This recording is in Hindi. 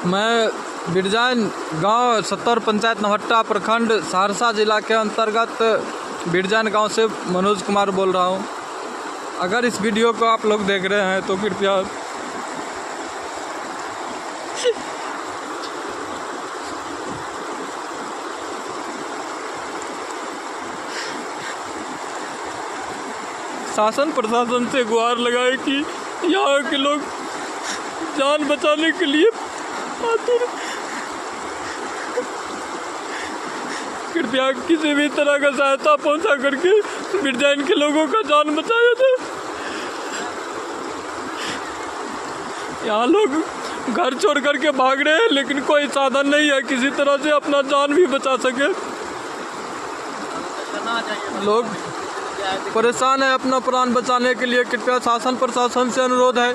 मैं बिरजाइन गांव 70 पंचायत नवहट्टा प्रखंड सहरसा जिला के अंतर्गत बिरजाइन गांव से मनोज कुमार बोल रहा हूं। अगर इस वीडियो को आप लोग देख रहे हैं तो कृपया शासन प्रशासन से गुहार लगाए कि यहाँ के लोग जान बचाने के लिए आतुर कृपया किसी भी तरह का सहायता पहुंचा करके बिरजाइन के लोगों का जान बचाया जाए। यहाँ लोग घर छोड़ करके भाग रहे हैं लेकिन कोई साधन नहीं है किसी तरह से अपना जान भी बचा सके। लोग परेशान है अपना प्राण बचाने के लिए। कृपया शासन प्रशासन से अनुरोध है